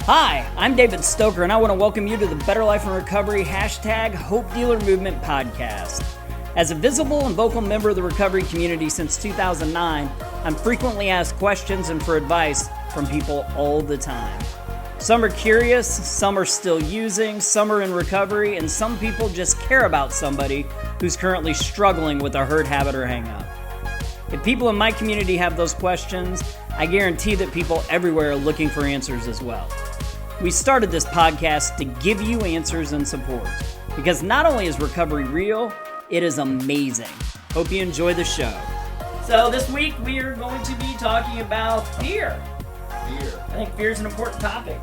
Hi, I'm David Stoker, and I want to welcome you to the Better Life and Recovery #Hope Dealer Movement podcast. As a visible and vocal member of the recovery community since 2009, I'm frequently asked questions and for advice from people all the time. Some are curious, some are still using, some are in recovery, and some people just care about somebody who's currently struggling with a hurt habit or hang-up. If people in my community have those questions, I guarantee that people everywhere are looking for answers as well. We started this podcast to give you answers and support, because not only is recovery real, it is amazing. Hope you enjoy the show. So this week we are going to be talking about fear. I think fear is an important topic.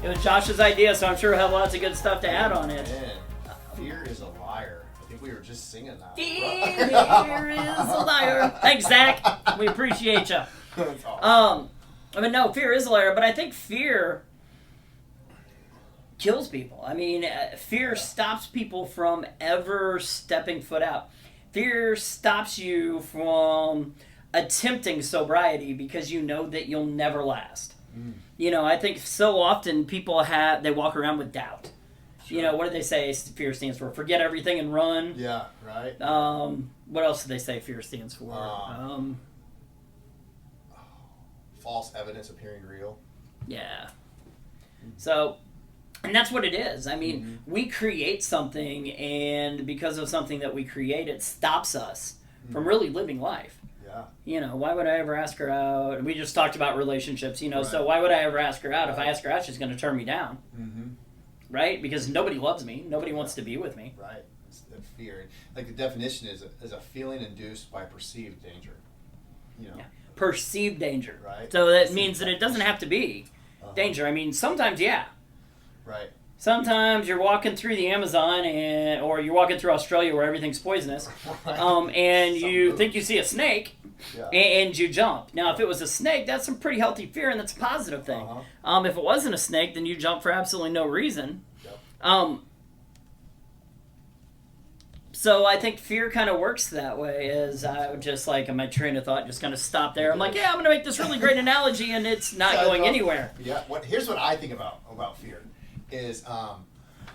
It was Josh's idea, so I'm sure he'll have lots of good stuff to add on it. Man, fear is a liar. I think we were just singing that. Fear is a liar. Thanks, Zach. We appreciate you. That's awesome. No, fear is a liar, but I think fear kills people. Fear stops people from ever stepping foot out. Fear stops you from attempting sobriety because you know that you'll never last. I think so often people they walk around with doubt. Sure. What do they say fear stands for? Forget everything and run. Yeah, right. What else do they say fear stands for? False evidence appearing real. Yeah. So, and that's what it is. We create something, and because of something that we create, it stops us from really living life. Yeah. Why would I ever ask her out? We just talked about relationships, Right. So why would I ever ask her out? If I ask her out, she's going to turn me down. Mm-hmm. Right? Because nobody loves me. Nobody wants to be with me. Right. It's the fear. Like the definition is a feeling induced by perceived danger. Yeah. Perceived danger. Right. So that means that it doesn't have to be danger. Sometimes, yeah. Right. Sometimes you're walking through the Amazon or you're walking through Australia where everything's poisonous, and you think you see a snake, and you jump. Now, if it was a snake, that's some pretty healthy fear, and that's a positive thing. If it wasn't a snake, then you jump for absolutely no reason. Yep. So I think fear kind of works that way. Is I would just my train of thought just kind of stop there. I'm like, I'm going to make this really great analogy, and it's not going anywhere. Yeah. Here's what I think about fear. Is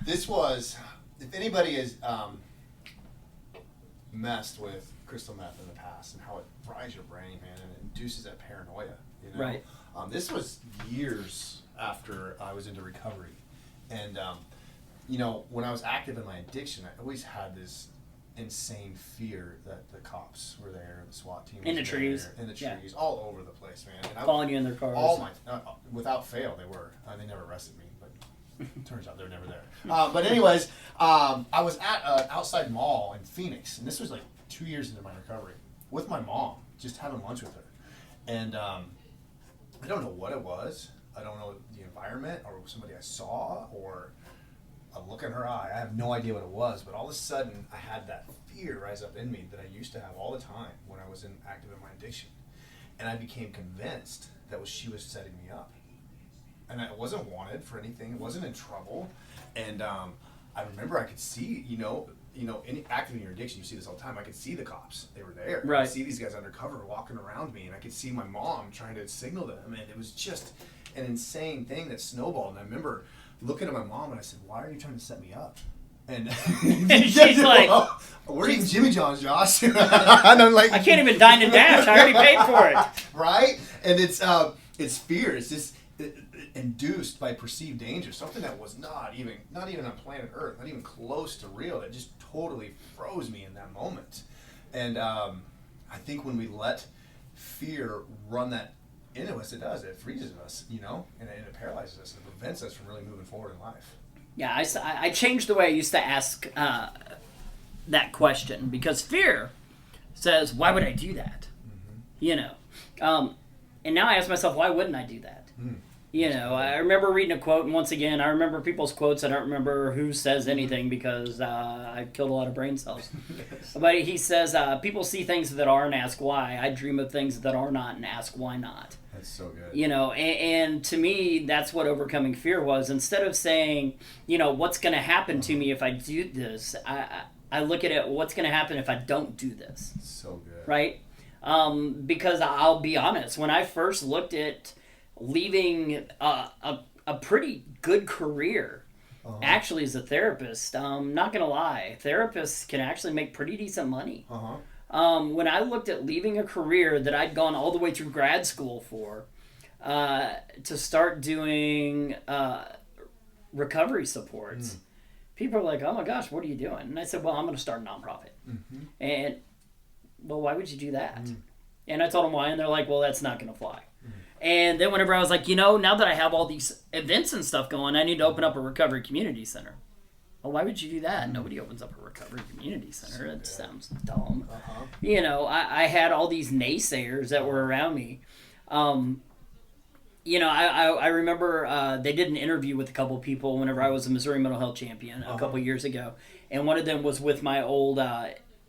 this was, if anybody has messed with crystal meth in the past and how it fries your brain, man, and it induces that paranoia, Right. This was years after I was into recovery, and when I was active in my addiction, I always had this insane fear that the cops were there, the SWAT team was in the trees, all over the place, man, and following you in their cars. Without fail, they were. They never arrested me, but. Turns out they're never there. But anyways, I was at an outside mall in Phoenix, and this was 2 years into my recovery, with my mom, just having lunch with her. And I don't know what it was. I don't know the environment or somebody I saw or a look in her eye. I have no idea what it was, but all of a sudden I had that fear rise up in me that I used to have all the time when I was active in my addiction. And I became convinced that she was setting me up. And I wasn't wanted for anything. It wasn't in trouble. And I remember I could see, active in your addiction, you see this all the time. I could see the cops. They were there. Right. I could see these guys undercover walking around me, and I could see my mom trying to signal to them. And it was just an insane thing that snowballed. And I remember looking at my mom, and I said, "Why are you trying to set me up?" And she's like, "We're eating Jimmy John's, Josh." And I'm like, "I can't even dine and dash. I already paid for it." Right? And it's fear. It's just induced by perceived danger, something that was not even on planet Earth, not even close to real. That just totally froze me in that moment. And I think when we let fear run that into us, it does. It freezes us, and it paralyzes us and it prevents us from really moving forward in life. Yeah, I changed the way I used to ask that question, because fear says, "Why would I do that?" And now I ask myself, why wouldn't I do that? I remember reading a quote, and once again, I remember people's quotes. I don't remember who says anything because I killed a lot of brain cells. Yes. But he says, people see things that are and ask why. I dream of things that are not and ask why not. That's so good. And to me, that's what overcoming fear was. Instead of saying, what's going to happen to me if I do this, I look at it, what's going to happen if I don't do this? So good. Right? Because I'll be honest, when I first looked at leaving a pretty good career. Actually, as a therapist, not gonna lie, therapists can actually make pretty decent money. When I looked at leaving a career that I'd gone all the way through grad school for, to start doing recovery supports, people are like, "Oh my gosh, what are you doing?" And I said, "Well, I'm going to start a nonprofit." And, well, why would you do that? And I told them why, and they're like, "Well, that's not going to fly." And then whenever I was like, now that I have all these events and stuff going, I need to open up a recovery community center. Well, why would you do that? Nobody opens up a recovery community center. It sounds dumb. I had all these naysayers that were around me. I remember they did an interview with a couple people whenever I was a Missouri Mental Health Champion a couple years ago. And one of them was with my old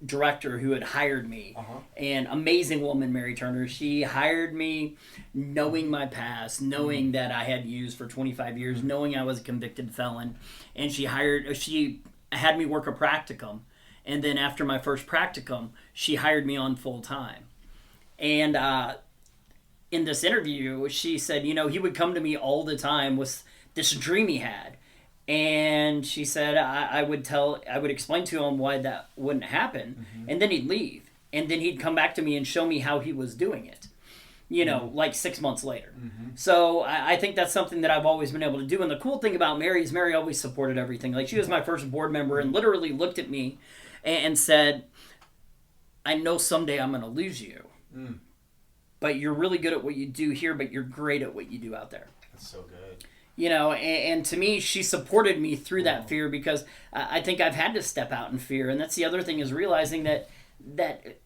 director who had hired me. An amazing woman, Mary Turner. She hired me knowing my past, knowing that I had used for 25 years, knowing I was a convicted felon. And she had me work a practicum. And then after my first practicum, she hired me on full time. And in this interview, she said, he would come to me all the time with this dream he had. And she said, I would explain to him why that wouldn't happen. And then he'd leave. And then he'd come back to me and show me how he was doing it, like 6 months later. So I think that's something that I've always been able to do. And the cool thing about Mary is Mary always supported everything. Like, she was my first board member and literally looked at me and said, "I know someday I'm going to lose you. But you're really good at what you do here, but you're great at what you do out there." That's so good. And to me, she supported me through that fear, because I think I've had to step out in fear. And that's the other thing, is realizing that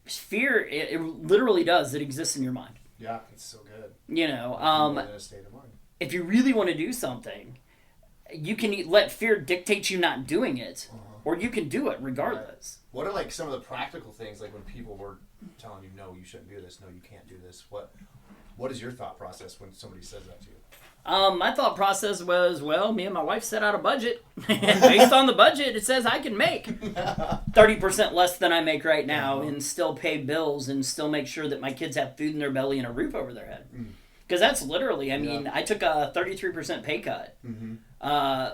fear, it literally does. It exists in your mind. Yeah, it's so good. In a state of mind. If you really want to do something, you can let fear dictate you not doing it, or you can do it regardless. What are some of the practical things, when people were telling you, "No, you shouldn't do this. No, you can't do this"? What is your thought process when somebody says that to you? My thought process was, me and my wife set out a budget, and based on the budget, it says I can make 30% less than I make right now, and still pay bills, and still make sure that my kids have food in their belly and a roof over their head. Because that's literally, I took a 33% pay cut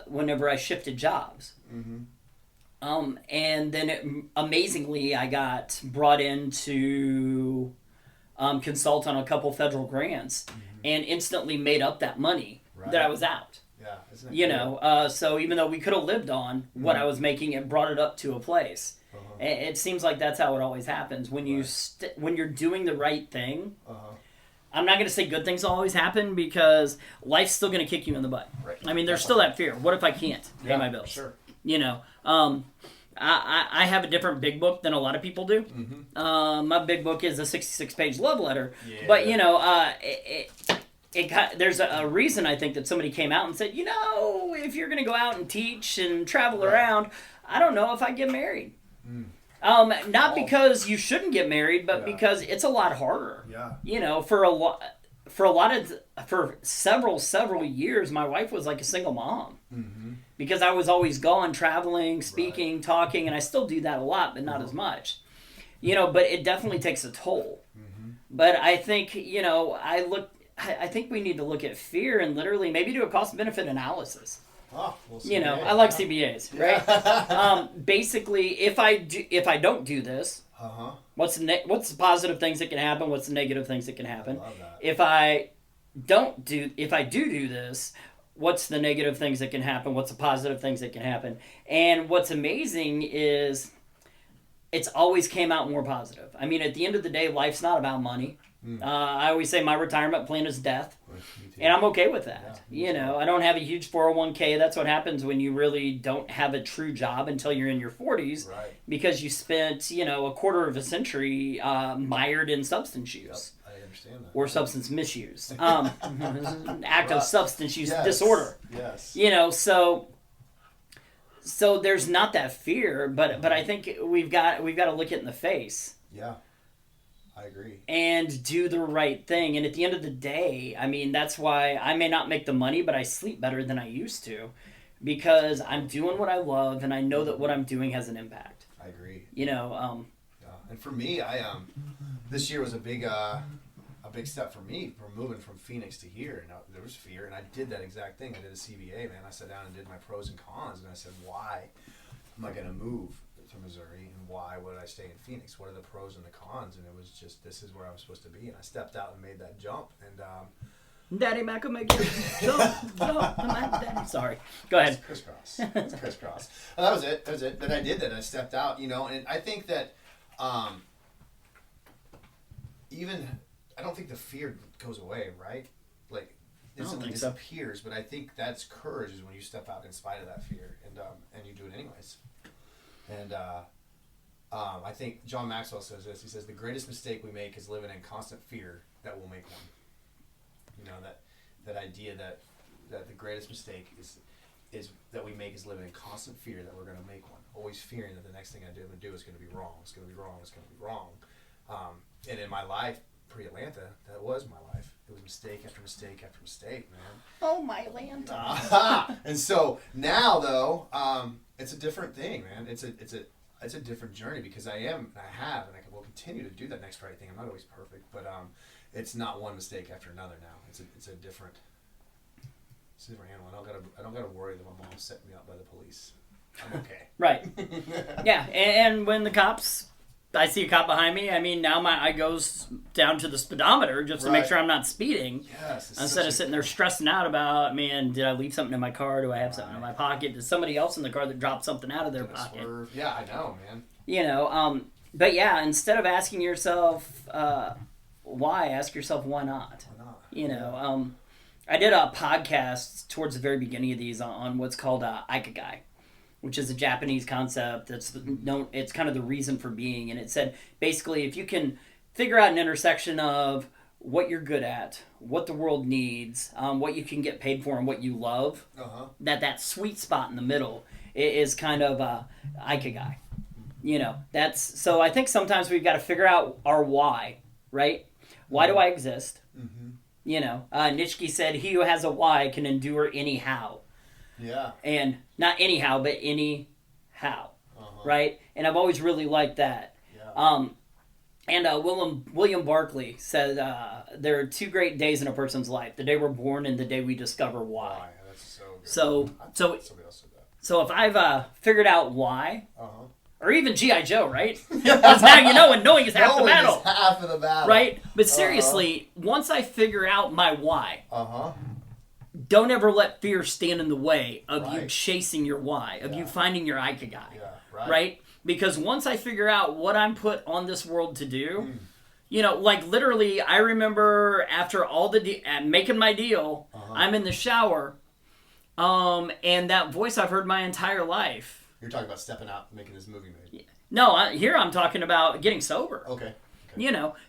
whenever I shifted jobs. And then amazingly, I got brought in to consult on a couple federal grants, and instantly made up that money that I was out. Yeah, isn't it so even though we could have lived on what I was making, it brought it up to a place. It seems like that's how it always happens when when you're doing the right thing. I'm not going to say good things always happen, because life's still going to kick you in the butt. There's still that fear. What if I can't pay my bills? Sure. I have a different big book than a lot of people do. My big book is a 66-page love letter. But, there's a reason, I think, that somebody came out and said, if you're going to go out and teach and travel around, I don't know if I get married. Not because you shouldn't get married, but because it's a lot harder. For several years, my wife was like a single mom. Because I was always gone, traveling, speaking, talking, and I still do that a lot, but not as much. But it definitely takes a toll. But I think, I think we need to look at fear and literally maybe do a cost-benefit analysis. Well, I like CBAs, right? Basically, if I don't do this, what's the positive things that can happen? What's the negative things that can happen? If I do this, what's the negative things that can happen? What's the positive things that can happen? And what's amazing is it's always came out more positive. At the end of the day, life's not about money. I always say my retirement plan is death. And I'm okay with that. I don't have a huge 401k. That's what happens when you really don't have a true job until you're in your 40s. Because you spent, a quarter of a century mired in substance use. Or substance misuse. Act of substance use disorder. So there's not that fear, but I think we've got to look it in the face. Yeah. I agree. And do the right thing. And at the end of the day, that's why I may not make the money, but I sleep better than I used to, because I'm doing what I love, and I know that what I'm doing has an impact. I agree. Yeah. And for me, this year was a big a big step for me from moving from Phoenix to here. And there was fear, and I did that exact thing. I did a CBA, man. I sat down and did my pros and cons, and I said, why am I going to move to Missouri, and why would I stay in Phoenix? What are the pros and the cons? And it was just, this is where I was supposed to be. And I stepped out and made that jump. And Daddy Mac will make you jump. Daddy. Sorry. Go ahead. Crisscross. It's crisscross. And that was it. Then I did that. I stepped out, and I think that I don't think the fear goes away, right? Like, instantly disappears, but I think that's courage is when you step out in spite of that fear, and you do it anyways. And I think John Maxwell says this. He says, the greatest mistake we make is living in constant fear that we'll make one. That idea that the greatest mistake is that we make is living in constant fear that we're going to make one. Always fearing that the next thing I do is going to be wrong. It's going to be wrong. It's going to be wrong. And in my life, pre-Atlanta, that was my life. It was mistake after mistake after mistake, man. Oh, my Atlanta. And so now, though, it's a different thing, man. It's a different journey because I will continue to do that next right thing. I'm not always perfect, but it's not one mistake after another now. It's a different animal. I don't gotta worry that my mom's setting me up by the police. I'm okay. Right. Yeah, and when I see a cop behind me, I mean, now my eye goes down to the speedometer just to make sure I'm not speeding. Yes. Instead of sitting there stressing out about, man, did I leave something in my car? Do I have something in my pocket? Does somebody else in the car that dropped something out of their pocket? Swerve. Yeah, I know, man. But yeah, instead of asking yourself why, ask yourself why not. Why not? I did a podcast towards the very beginning of these on what's called Ikigai, which is a Japanese concept it's kind of the reason for being. And it said, basically, if you can figure out an intersection of what you're good at, what the world needs, what you can get paid for, and what you love, that sweet spot in the middle is kind of Ikigai. So I think sometimes we've got to figure out our why, right? Why do I exist? Mm-hmm. Nietzsche said, he who has a why can endure anyhow. Yeah. And not anyhow, but anyhow. Right? And I've always really liked that. Yeah. William Barcley said there are two great days in a person's life: the day we're born and the day we discover why. That's so good. So somebody else said that. So if I've figured out why, or even G.I. Joe, right? Because now when knowing is half the battle. Is half of the battle. Right? But seriously, once I figure out my why, don't ever let fear stand in the way of you chasing your why, of you finding your Ikigai. Yeah, right? Because once I figure out what I'm put on this world to do, literally, I remember after all making my deal, I'm in the shower, and that voice I've heard my entire life. You're talking about stepping out and making this movie made. No, here I'm talking about getting sober. Okay.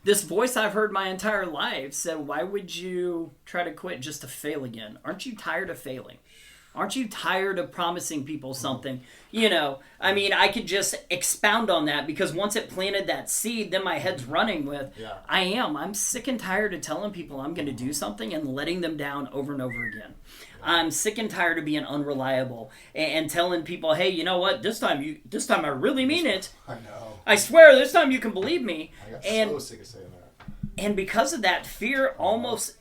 This voice I've heard my entire life said, why would you try to quit just to fail again? Aren't you tired of failing? Aren't you tired of promising people something? I could just expound on that because once it planted that seed, then my head's running with, I'm sick and tired of telling people I'm going to do something and letting them down over and over again. I'm sick and tired of being unreliable and telling people, hey, you know what? This time I really mean it. I know. I swear, this time you can believe me. I got so sick of saying that. And because of that, fear almost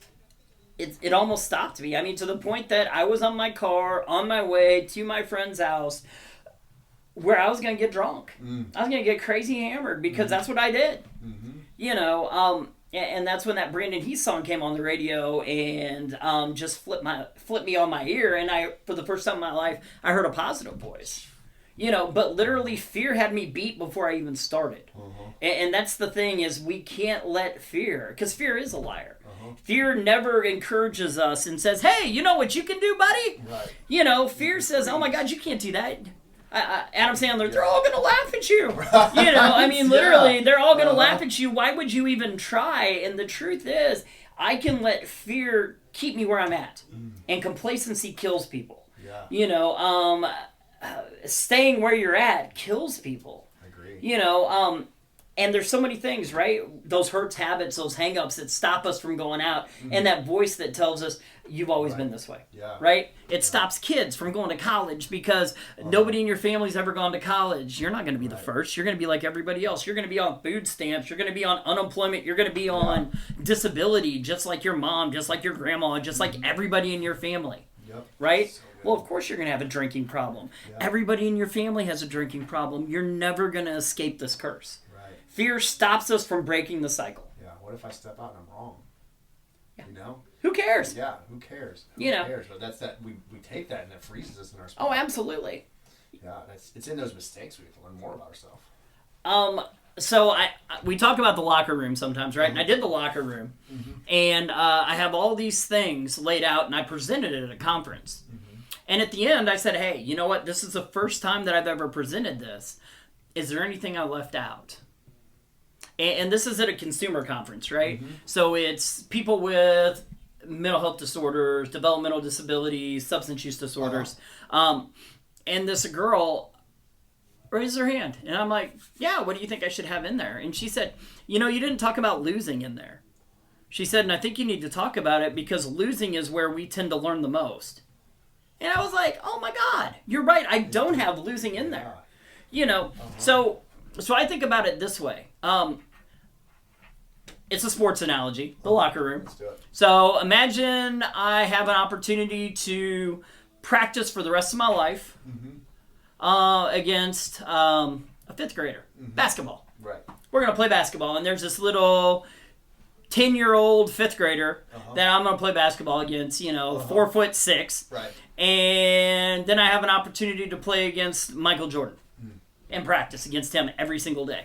stopped me. I mean, to the point that I was on my car on my way to my friend's house where I was going to get drunk. I was going to get crazy hammered because that's what I did. And that's when that Brandon Heath song came on the radio and just flipped me on my ear. And for the first time in my life, I heard a positive voice. But literally fear had me beat before I even started. And that's the thing is we can't let fear, because fear is a liar. Fear never encourages us and says, hey, you know what you can do, buddy? Right. Fear says, oh my God, you can't do that. Adam Sandler, they're all going to laugh at you. Literally, they're all going to laugh at you. Why would you even try? And the truth is, I can let fear keep me where I'm at. And complacency kills people. Yeah. Staying where you're at kills people. I agree. And there's so many things, right? Those hurts, habits, those hang-ups that stop us from going out. And that voice that tells us, you've always been this way. Yeah. Right? It stops kids from going to college because nobody in your family's ever gone to college. You're not going to be the first. You're going to be like everybody else. You're going to be on food stamps. You're going to be on unemployment. You're going to be on disability, just like your mom, just like your grandma, just like everybody in your family. Yep. Right? So well, of course you're going to have a drinking problem. Yeah. Everybody in your family has a drinking problem. You're never going to escape this curse. Right. Fear stops us from breaking the cycle. Yeah. What if I step out and I'm wrong? Yeah. You know? Who cares? Yeah. Who cares? Who You know. cares? But that's that. We take that and it freezes us in our spot. Oh, absolutely. Yeah. It's in those mistakes we have to learn more about ourselves. So we talk about the locker room sometimes, right? And I did the locker room, and I have all these things laid out, and I presented it at a conference. And at the end, I said, hey, you know what? This is the first time that I've ever presented this. Is there anything I left out? And this is at a consumer conference, right? So it's people with mental health disorders, developmental disabilities, substance use disorders. And this girl raised her hand. And I'm like, yeah, what do you think I should have in there? And she said, you didn't talk about losing in there. She said, and I think you need to talk about it because losing is where we tend to learn the most. And I was like, oh my God, you're right. I don't have losing in there. So I think about it this way. It's a sports analogy, the locker room. Let's do it. So imagine I have an opportunity to practice for the rest of my life against a fifth grader, basketball. Right. We're going to play basketball, and there's this little 10-year-old fifth grader that I'm going to play basketball against, 4'6". Right. And then I have an opportunity to play against Michael Jordan and practice against him every single day.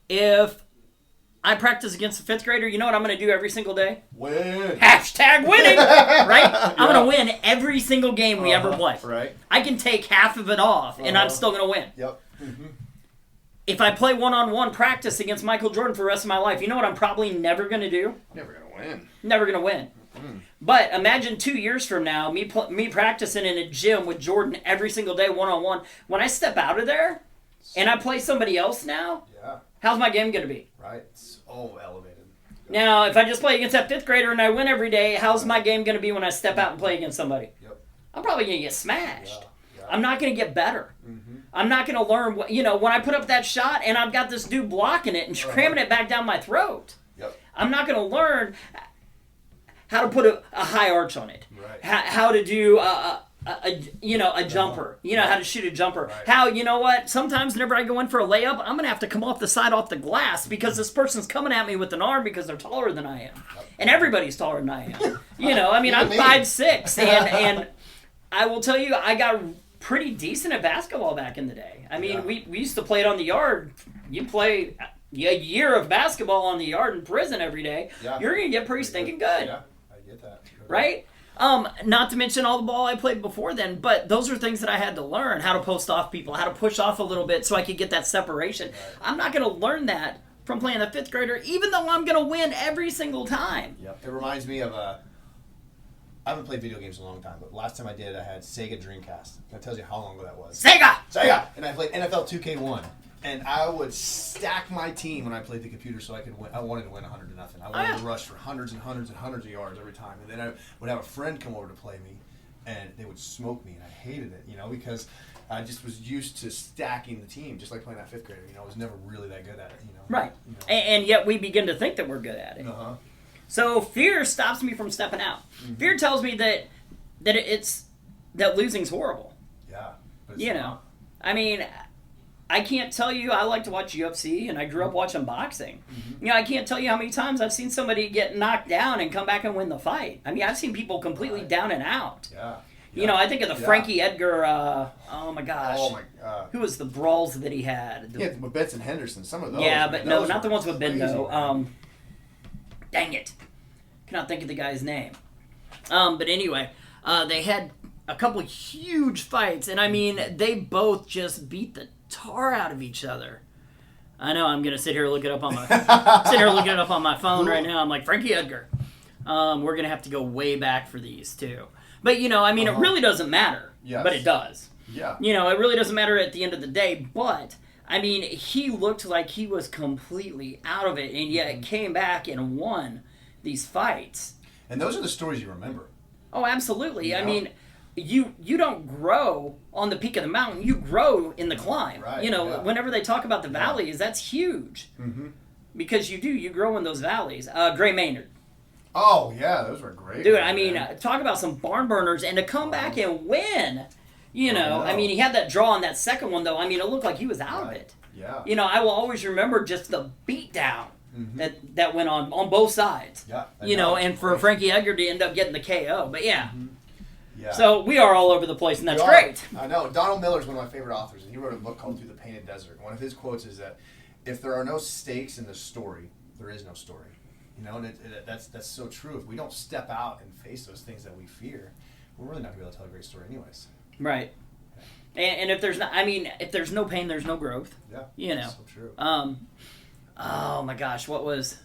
If I practice against a fifth grader, you know what I'm going to do every single day? Win. Hashtag winning, right? I'm going to win every single game we ever play. Right. I can take half of it off, and I'm still going to win. Yep. If I play one-on-one practice against Michael Jordan for the rest of my life, you know what I'm probably never going to do? Never going to win. Never going to win. But imagine 2 years from now, me practicing in a gym with Jordan every single day, one-on-one. When I step out of there and I play somebody else now, how's my game going to be? Right. It's all elevated. Now, if I just play against that fifth grader and I win every day, how's my game going to be when I step out and play against somebody? Yep. I'm probably going to get smashed. Yeah. I'm not going to get better. I'm not going to learn, when I put up that shot and I've got this dude blocking it and cramming it back down my throat. Yep. I'm not going to learn how to put a high arch on it. Right. How to do a jumper. How to shoot a jumper. Right. How, sometimes whenever I go in for a layup, I'm going to have to come off the side off the glass because this person's coming at me with an arm because they're taller than I am. Yep. And everybody's taller than I am. I'm Even me. 5'6", and I will tell you, I got pretty decent at basketball back in the day. We used to play it on the yard. You play a year of basketball on the yard in prison every day, you're going to get pretty stinking good. Yeah, I get that. Right? Not to mention all the ball I played before then, but those are things that I had to learn, how to post off people, how to push off a little bit so I could get that separation. Right. I'm not going to learn that from playing the fifth grader, even though I'm going to win every single time. Yep. It reminds me of I haven't played video games in a long time, but last time I did, I had Sega Dreamcast. That tells you how long ago that was. Sega! And I played NFL 2K1. And I would stack my team when I played the computer so I could win. I wanted to win 100-0. I wanted to rush for hundreds and hundreds and hundreds of yards every time. And then I would have a friend come over to play me, and they would smoke me, and I hated it, because I just was used to stacking the team, just like playing that fifth grader. I was never really that good at it. Right. And yet we begin to think that we're good at it. So fear stops me from stepping out. Fear tells me that losing's horrible. Yeah. But it's not. I can't tell you, I like to watch UFC, and I grew up watching boxing. I can't tell you how many times I've seen somebody get knocked down and come back and win the fight. I've seen people completely down and out. Yeah. I think of the Frankie Edgar, oh my gosh. Oh my God. Who was the brawls that he had? Yeah, with Benson Henderson, some of those. Yeah, but no, not the ones with crazy, Bendo. Dang it. Cannot think of the guy's name. But anyway, they had a couple of huge fights, and they both just beat the tar out of each other. I know I'm gonna sit here and look it up on my phone right now. I'm like, Frankie Edgar. We're gonna have to go way back for these too. But it really doesn't matter. Yes. But it does. Yeah. It really doesn't matter at the end of the day. But I mean, he looked like he was completely out of it, and yet came back and won these fights. And those are the stories you remember. Oh, absolutely. You know? I mean, you don't grow on the peak of the mountain. You grow in the climb. Right, You know, yeah. whenever they talk about the valleys, that's huge. Mm-hmm. Because you grow in those valleys. Gray Maynard. Oh, yeah, those were great. Dude, I mean, talk about some barn burners, and to come back and win. You know, I mean, he had that draw on that second one, though. I mean, it looked like he was out of it. Yeah. You know, I will always remember just the beatdown that went on both sides. Yeah. You know, and for Frankie Edgar to end up getting the KO. But yeah. Yeah. So we are all over the place, and that's great. I know. Donald Miller is one of my favorite authors, and he wrote a book called Through the Painted Desert. One of his quotes is that if there are no stakes in the story, there is no story. You know, and that's so true. If we don't step out and face those things that we fear, we're really not going to be able to tell a great story anyways. Right. And if there's not, I mean, if there's no pain, there's no growth. Yeah. You know. That's so true. Oh my gosh, what was?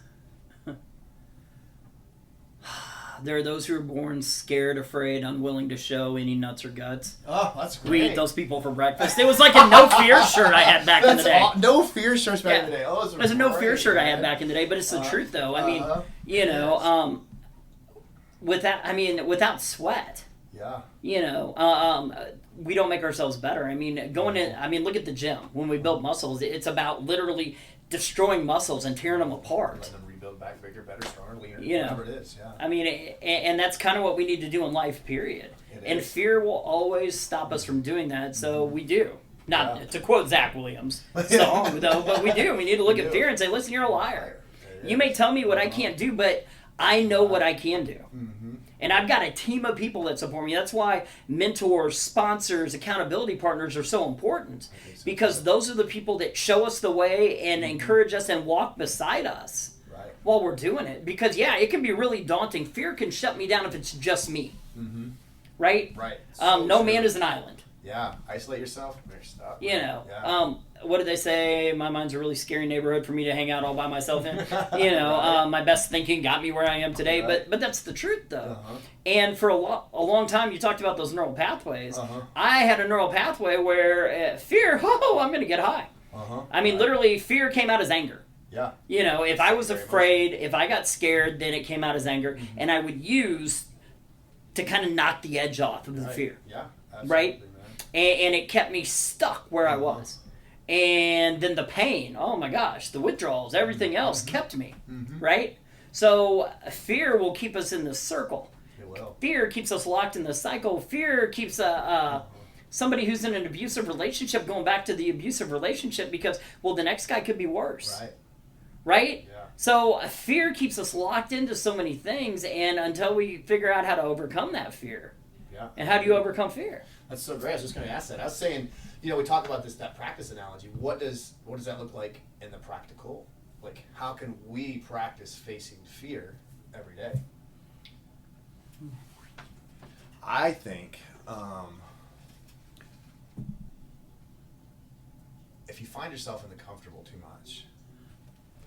There are those who are born scared, afraid, unwilling to show any nuts or guts. Oh, that's great. We eat those people for breakfast. It was like a no fear shirt I had back in the day. No fear shirts back in the day. Oh, those There's a no fear shirt I had back in the day, but it's the truth though. I mean, you know, without sweat. Yeah. You know, we don't make ourselves better. I mean, look at the gym. When we build muscles, it's about literally destroying muscles and tearing them apart. Let them rebuild back bigger, better, stronger, leaner, You know. whatever it is. Yeah. I mean, and that's kind of what we need to do in life, period. And fear will always stop us from doing that, so we do. Not to quote Zach Williams' song, though, but we do. We need to look at fear and say, listen, you're a liar. You may tell me what I can't do, but I know what I can do. And I've got a team of people that support me. That's why mentors, sponsors, accountability partners are so important. Because those are the people that show us the way and encourage us and walk beside us while we're doing it. Because, yeah, it can be really daunting. Fear can shut me down if it's just me. Right? Right. No man is an island. Yeah. Isolate yourself. Better stop. You know. Yeah. What did they say? My mind's a really scary neighborhood for me to hang out all by myself in. You know, my best thinking got me where I am today. But that's the truth, though. And for a long time, you talked about those neural pathways. I had a neural pathway where fear, I'm going to get high. I mean, literally, fear came out as anger. Yeah. You know, if I was afraid, if I got scared, then it came out as anger. And I would use to kind of knock the edge off of the fear. Yeah. Absolutely, right? Man. And it kept me stuck where I was. And then the pain, oh my gosh, the withdrawals, everything else kept me, right? So fear will keep us in this circle. It will. Fear keeps us locked in the cycle. Fear keeps somebody who's in an abusive relationship going back to the abusive relationship because, well, the next guy could be worse. Right? Yeah. So fear keeps us locked into so many things, and until we figure out how to overcome that fear. Yeah. And how do you overcome fear? That's so great. I was just going to ask that. I was saying, you know, we talk about that practice analogy. What does that look like in the practical? Like, how can we practice facing fear every day? I think if you find yourself in the comfortable too much,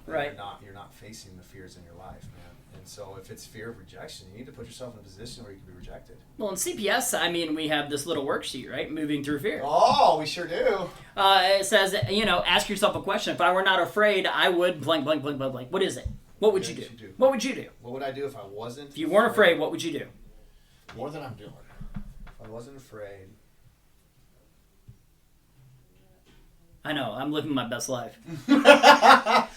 then you're not facing the fears in your life, man. And so if it's fear of rejection, you need to put yourself in a position where you can be rejected. Well, in CPS, I mean, we have this little worksheet, right? Moving through fear. Oh, we sure do. It says, you know, ask yourself a question. If I were not afraid, I would blank, blank, blank, blank, blank. What is it? What would you do? What would you do? What would I do if I wasn't? If you weren't afraid, what would you do? More than I'm doing. If I wasn't afraid. I know, I'm living my best life.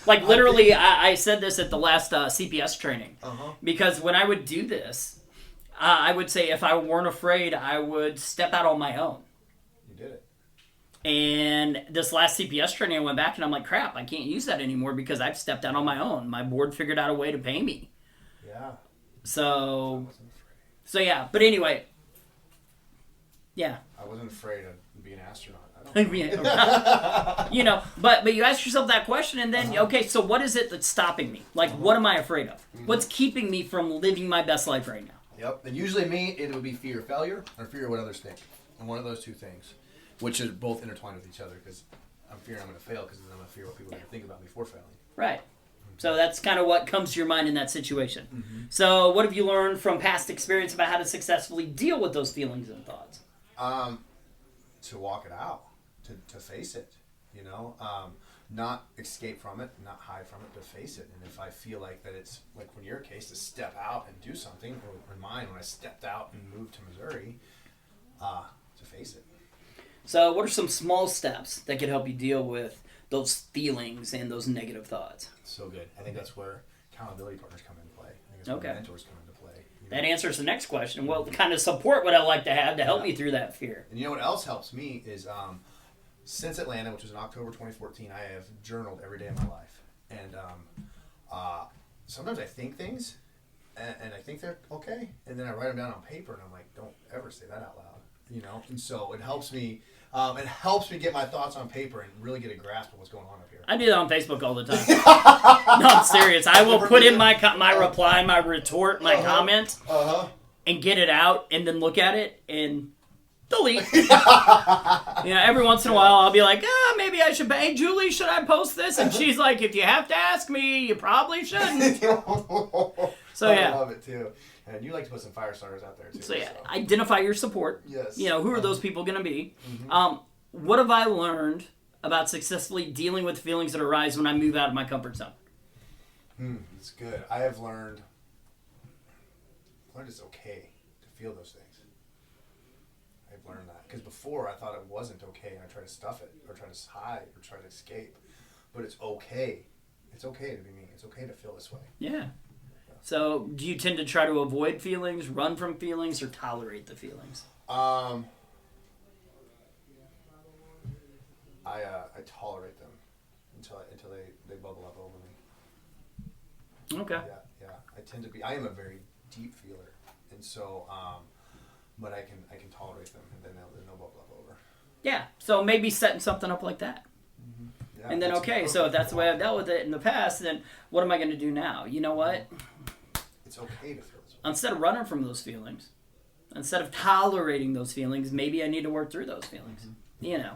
Like, literally, I said this at the last CPS training. Because when I would do this, I would say if I weren't afraid, I would step out on my own. You did it. And this last CPS training, I went back and I'm like, crap, I can't use that anymore because I've stepped out on my own. My board figured out a way to pay me. Yeah. So yeah, but anyway. Yeah. I wasn't afraid of being an astronaut. You know, but you ask yourself that question and then, okay, so what is it that's stopping me? Like, what am I afraid of? What's keeping me from living my best life right now? Yep. And usually it would be fear of failure or fear of what others think. And one of those two things, which is both intertwined with each other because I'm fearing I'm going to fail because then I'm going to fear what people are going to think about me for failing. Right. So that's kind of what comes to your mind in that situation. So what have you learned from past experience about how to successfully deal with those feelings and thoughts? To walk it out. To face it, you know? Not escape from it, not hide from it, but face it. And if I feel like that it's, like in your case, to step out and do something, or in mine, when I stepped out and moved to Missouri, to face it. So what are some small steps that could help you deal with those feelings and those negative thoughts? So good. I think that's where accountability partners come into play. I think that's where mentors come into play. That answers the next question. What kind of support would I like to have to help me through that fear? And you know what else helps me is since Atlanta, which was in October 2014, I have journaled every day of my life. And sometimes I think things, and I think they're okay, and then I write them down on paper, and I'm like, don't ever say that out loud, you know? And so it helps me get my thoughts on paper and really get a grasp of what's going on up here. I do that on Facebook all the time. No, I'm serious. I will put in my reply, my retort, my comment, and get it out, and then look at it, and delete. Every once in a while I'll be like, maybe I should. Hey, Julie, should I post this? And she's like, if you have to ask me, you probably shouldn't. So I love it too. And you like to put some fire starters out there too. So identify your support. Yes. Who are those people going to be? Mm-hmm. What have I learned about successfully dealing with feelings that arise when I move out of my comfort zone? That's good. I have learned it's okay to feel those things. I've learned that. Because before I thought it wasn't okay, and I tried to stuff it, or try to hide, or try to escape. But it's okay. It's okay to be me. It's okay to feel this way. Yeah. So, do you tend to try to avoid feelings, run from feelings, or tolerate the feelings? I tolerate them until they bubble up over me. Okay. Yeah. I am a very deep feeler, and so but I can tolerate them, and then they'll bubble up over. Yeah. So maybe setting something up like that. Mm-hmm. Yeah, and then so if that's the way I've dealt with it in the past, then what am I going to do now? You know what? It's okay to feel this way. Instead of running from those feelings, instead of tolerating those feelings, maybe I need to work through those feelings. Mm-hmm.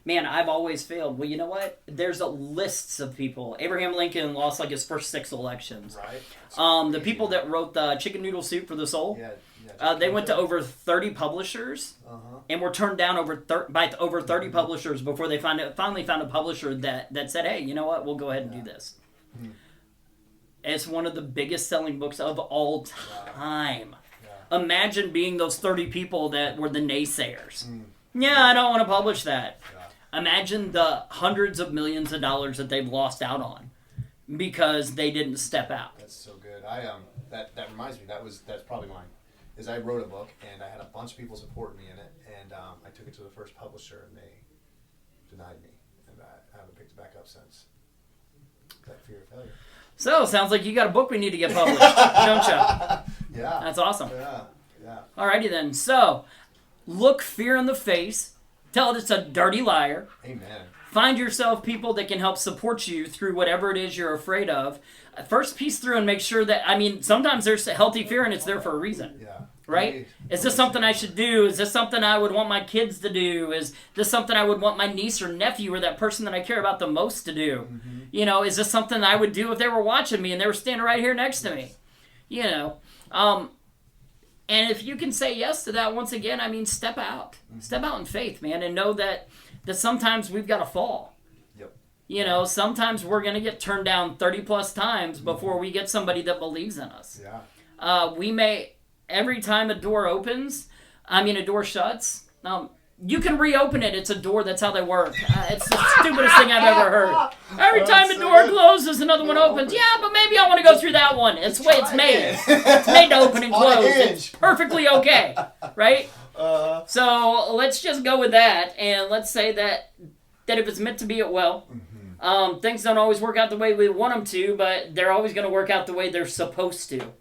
Man, I've always failed. Well, you know what? There's lists of people. Abraham Lincoln lost like his first 6 elections. Right. The people that wrote the Chicken Noodle Soup for the Soul, they went to over 30 publishers and were turned down by over 30 publishers before they finally found a publisher that said, hey, you know what? We'll go ahead and do this. Mm-hmm. It's one of the biggest selling books of all time. Yeah. Imagine being those 30 people that were the naysayers. Yeah, I don't want to publish that. Yeah. Imagine the hundreds of millions of dollars that they've lost out on because they didn't step out. That's so good. That reminds me. That's probably mine. Is I wrote a book and I had a bunch of people supporting me in it, and I took it to the first publisher and they denied me, and I haven't picked it back up since. That fear of failure. So, sounds like you got a book we need to get published, don't you? Yeah. That's awesome. Yeah. Alrighty then. So, look fear in the face. Tell it it's a dirty liar. Amen. Find yourself people that can help support you through whatever it is you're afraid of. First, piece through and make sure that, sometimes there's a healthy fear and it's there for a reason. Yeah. Right? Is this something I should do? Is this something I would want my kids to do? Is this something I would want my niece or nephew or that person that I care about the most to do? Mm-hmm. Is this something I would do if they were watching me and they were standing right here next to me? And if you can say yes to that, once again, step out. Mm-hmm. Step out in faith, man, and know that sometimes we've got to fall. Yep. Sometimes we're going to get turned down 30 plus times before we get somebody that believes in us. Yeah. We may... Every time a door opens, a door shuts, you can reopen it. It's a door. That's how they work. It's the stupidest thing I've ever heard. Every time a door closes, another one opens. Yeah, but maybe I want to go through that one. It's the way it's made. It's made to open and close. It's perfectly okay, right? So let's just go with that, and let's say that if it's meant to be, it will. Things don't always work out the way we want them to, but they're always going to work out the way they're supposed to.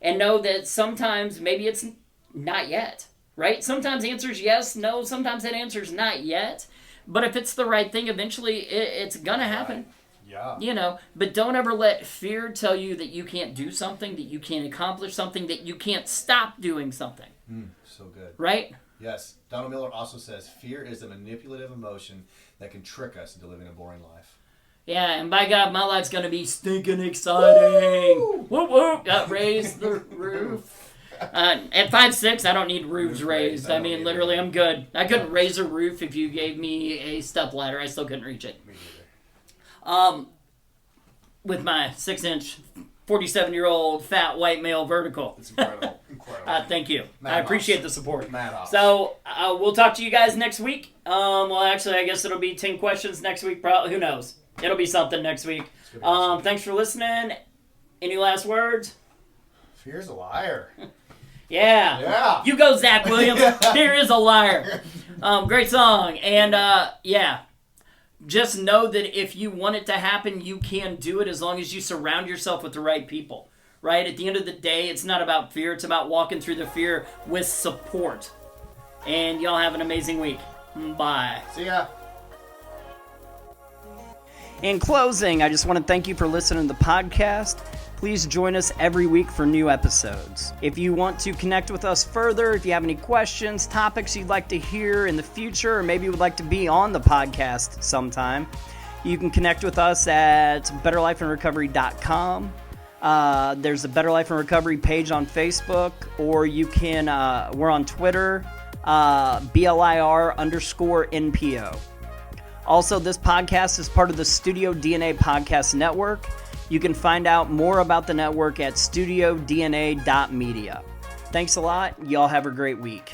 And know that sometimes maybe it's not yet, right? Sometimes the answer is yes, no. Sometimes that answer is not yet. But if it's the right thing, eventually it's going to happen. Right. Yeah. But don't ever let fear tell you that you can't do something, that you can't accomplish something, that you can't stop doing something. So good. Right? Yes. Donald Miller also says, fear is a manipulative emotion that can trick us into living a boring life. Yeah, and by God, my life's going to be stinking exciting. Woo! Whoop, whoop. Raise the roof. At 5'6", I don't need roofs raised. I mean, literally, I'm good. I couldn't raise a roof if you gave me a step ladder. I still couldn't reach it. Me neither. With my 6-inch, 47-year-old fat white male vertical. It's incredible. Thank you. Mad I appreciate hops. the support. Mad hops. So we'll talk to you guys next week. Well, actually, I guess it'll be 10 questions next week. Probably, who knows? It'll be something next week. Thanks for listening. Any last words? Fear's a liar. Yeah. You go, Zach Williams. Fear is a liar. Great song. And just know that if you want it to happen, you can do it as long as you surround yourself with the right people. Right? At the end of the day, it's not about fear. It's about walking through the fear with support. And y'all have an amazing week. Bye. See ya. In closing, I just want to thank you for listening to the podcast. Please join us every week for new episodes. If you want to connect with us further, if you have any questions, topics you'd like to hear in the future, or maybe you would like to be on the podcast sometime, you can connect with us at betterlifeandrecovery.com. There's a Better Life and Recovery page on Facebook, or you can, we're on Twitter, BLIR_NPO. Also, this podcast is part of the Studio DNA Podcast Network. You can find out more about the network at studiodna.media. Thanks a lot. Y'all have a great week.